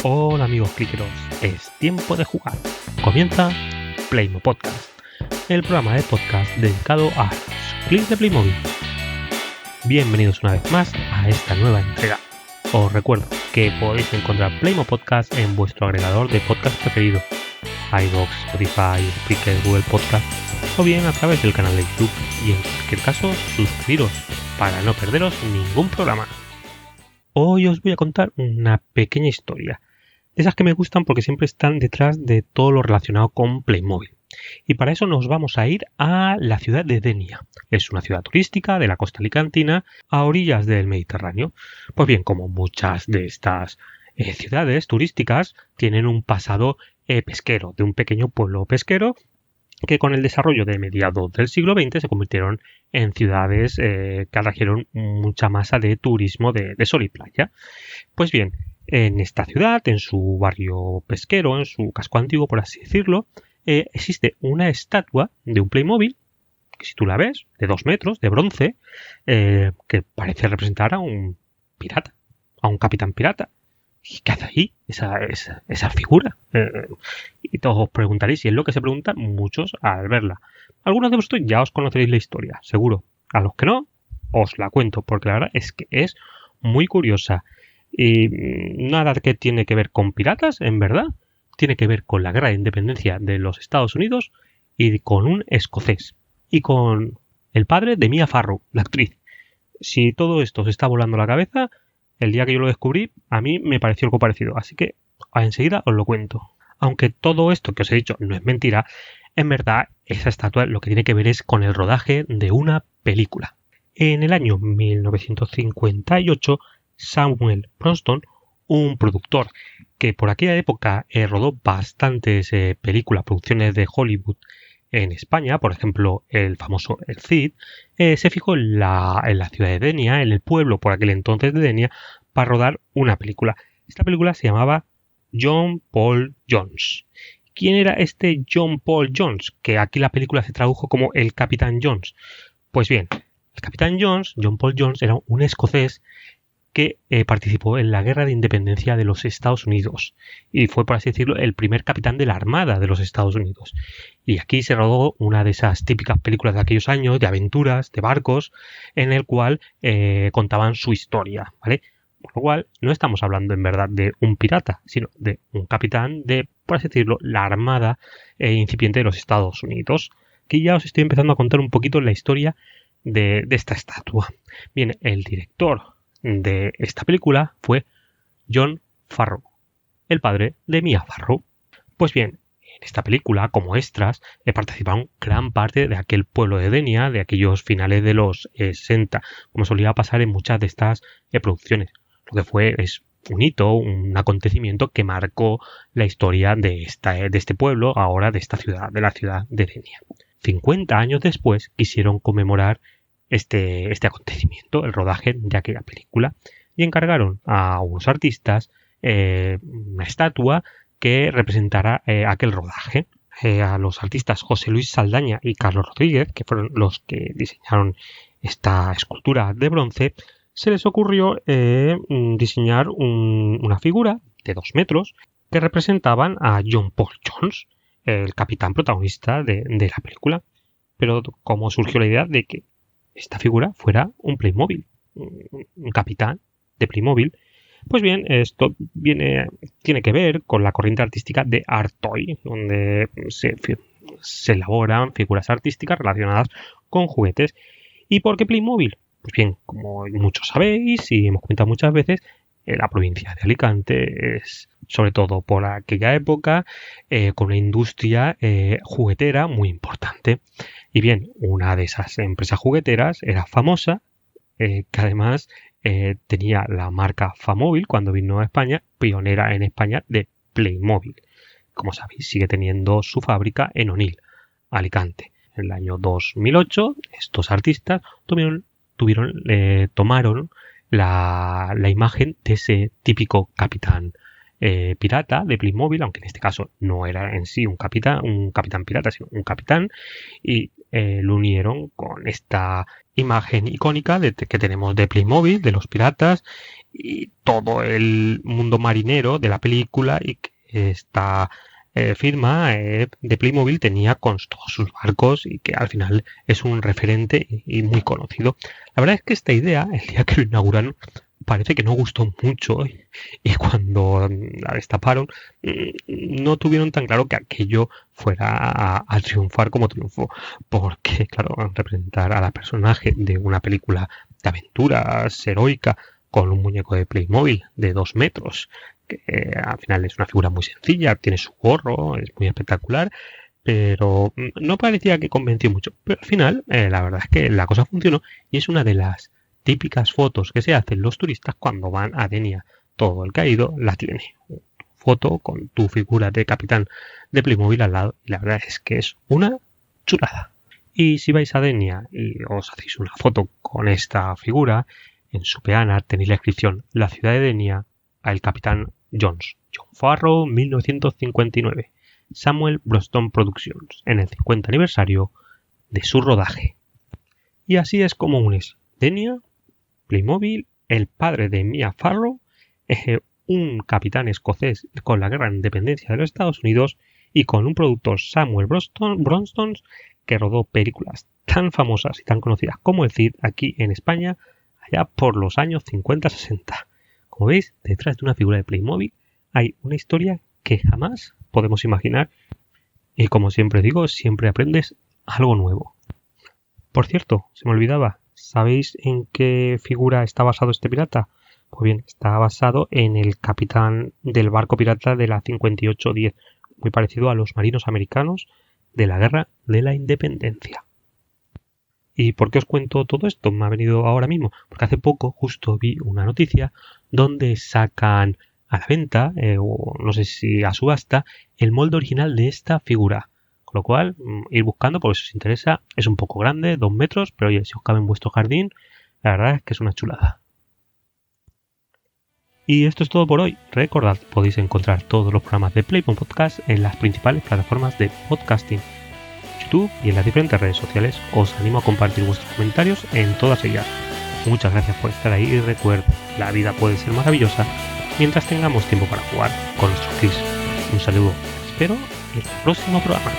Hola amigos cliqueros, es tiempo de jugar. Comienza Playmo Podcast, el programa de podcast dedicado a los clics de Playmobil. Bienvenidos una vez más a esta nueva entrega. Os recuerdo que podéis encontrar Playmo Podcast en vuestro agregador de podcast preferido, iVoox, Spotify, Spreaker, Google Podcast, o bien a través del canal de YouTube, y en cualquier caso suscribiros para no perderos ningún programa. Hoy os voy a contar una pequeña historia, de esas que me gustan porque siempre están detrás de todo lo relacionado con Playmobil. Y para eso nos vamos a ir a la ciudad de Denia. Es una ciudad turística de la costa alicantina a orillas del Mediterráneo. Pues bien, como muchas de estas ciudades turísticas tienen un pasado pesquero, de un pequeño pueblo pesquero que con el desarrollo de mediados del siglo XX se convirtieron en ciudades que atrajeron mucha masa de turismo de sol y playa. Pues bien, en esta ciudad, en su barrio pesquero, en su casco antiguo, por así decirlo, existe una estatua de un Playmobil, que si tú la ves, de 2 metros, de bronce, que parece representar a un pirata, a un capitán pirata. ¿Y qué hace ahí esa figura? Y todos os preguntaréis, y es lo que se preguntan muchos al verla. Algunos de vosotros ya os conoceréis la historia, seguro. A los que no, os la cuento, porque la verdad es que es muy curiosa. Y nada que tiene que ver con piratas, en verdad. Tiene que ver con la guerra de independencia de los Estados Unidos y con un escocés. Y con el padre de Mia Farrow, la actriz. Si todo esto os está volando la cabeza, el día que yo lo descubrí, a mí me pareció algo parecido. Así que enseguida os lo cuento. Aunque todo esto que os he dicho no es mentira, en verdad esa estatua lo que tiene que ver es con el rodaje de una película. En el año 1958, Samuel Bronston, un productor que por aquella época rodó bastantes películas, producciones de Hollywood en España, por ejemplo el famoso El Cid, se fijó en la ciudad de Denia, en el pueblo por aquel entonces de Denia, para rodar una película. Esta película se llamaba John Paul Jones. ¿Quién era este John Paul Jones? Que aquí la película se tradujo como el Capitán Jones. Pues bien, el Capitán Jones, John Paul Jones, era un escocés que participó en la Guerra de Independencia de los Estados Unidos y fue, por así decirlo, el primer capitán de la Armada de los Estados Unidos. Y aquí se rodó una de esas típicas películas de aquellos años, de aventuras, de barcos, en el cual contaban su historia, ¿vale? Por lo cual, no estamos hablando en verdad de un pirata, sino de un capitán de, por así decirlo, la Armada incipiente de los Estados Unidos. Aquí ya os estoy empezando a contar un poquito la historia de esta estatua. Bien, el director de esta película fue John Farrow, el padre de Mia Farrow. Pues bien, en esta película, como extras, participaron gran parte de aquel pueblo de Denia, de aquellos finales de los 60, como solía pasar en muchas de estas producciones. Lo que es un hito, un acontecimiento que marcó la historia de este pueblo, ahora de esta ciudad, de la ciudad de Denia. 50 años después quisieron conmemorar este acontecimiento, el rodaje de aquella película, y encargaron a unos artistas una estatua que representara aquel rodaje. A los artistas José Luis Saldaña y Carlos Rodríguez, que fueron los que diseñaron esta escultura de bronce, se les ocurrió diseñar una figura de 2 metros que representaban a John Paul Jones, el capitán protagonista de la película. Pero como surgió la idea de que esta figura fuera un Playmobil, un capitán de Playmobil, pues bien, esto tiene que ver con la corriente artística de Art Toy, donde se elaboran figuras artísticas relacionadas con juguetes. ¿Y por qué Playmobil? Pues bien, como muchos sabéis y hemos comentado muchas veces, la provincia de Alicante es, sobre todo por aquella época, con una industria juguetera muy importante. Y bien, una de esas empresas jugueteras era famosa, que además tenía la marca Famóvil cuando vino a España, pionera en España de Playmobil. Como sabéis, sigue teniendo su fábrica en Onil, Alicante. En el año 2008, estos artistas tomaron la imagen de ese típico capitán pirata de Playmobil, aunque en este caso no era en sí un capitán pirata, sino un capitán, y lo unieron con esta imagen icónica que tenemos de Playmobil, de los piratas, y todo el mundo marinero de la película, y que esta firma de Playmobil tenía con todos sus barcos y que al final es un referente y muy conocido. La verdad es que esta idea, el día que lo inauguraron, parece que no gustó mucho y cuando la destaparon no tuvieron tan claro que aquello fuera a triunfar como triunfó, porque claro, representar a la personaje de una película de aventuras heroica con un muñeco de Playmobil de 2 metros, que al final es una figura muy sencilla, tiene su gorro, es muy espectacular, pero no parecía que convenció mucho. Pero al final, la verdad es que la cosa funcionó y es una de las típicas fotos que se hacen los turistas cuando van a Denia. Todo el que ha ido la tiene. Foto con tu figura de capitán de Playmobil al lado y la verdad es que es una chulada. Y si vais a Denia y os hacéis una foto con esta figura, en su peana tenéis la inscripción La ciudad de Denia al capitán Jones. John Farrow, 1959. Samuel Broston Productions, en el 50 aniversario de su rodaje. Y así es como unes Denia, Playmobil, el padre de Mia Farrow, un capitán escocés con la guerra de independencia de los Estados Unidos y con un productor Samuel Bronston que rodó películas tan famosas y tan conocidas como el Cid aquí en España allá por los años 50-60. Como veis, detrás de una figura de Playmobil hay una historia que jamás podemos imaginar y como siempre digo, siempre aprendes algo nuevo. Por cierto, se me olvidaba, ¿sabéis en qué figura está basado este pirata? Pues bien, está basado en el capitán del barco pirata de la 5810, muy parecido a los marinos americanos de la Guerra de la Independencia. ¿Y por qué os cuento todo esto? Me ha venido ahora mismo, porque hace poco justo vi una noticia donde sacan a la venta, o no sé si a subasta, el molde original de esta figura. Con lo cual, ir buscando, porque si os interesa, es un poco grande, 2 metros, pero oye, si os cabe en vuestro jardín, la verdad es que es una chulada. Y esto es todo por hoy. Recordad, podéis encontrar todos los programas de Playmo Podcast en las principales plataformas de podcasting, YouTube y en las diferentes redes sociales. Os animo a compartir vuestros comentarios en todas ellas. Muchas gracias por estar ahí y recuerda, la vida puede ser maravillosa mientras tengamos tiempo para jugar con nuestros kids. Un saludo, espero en el próximo programa.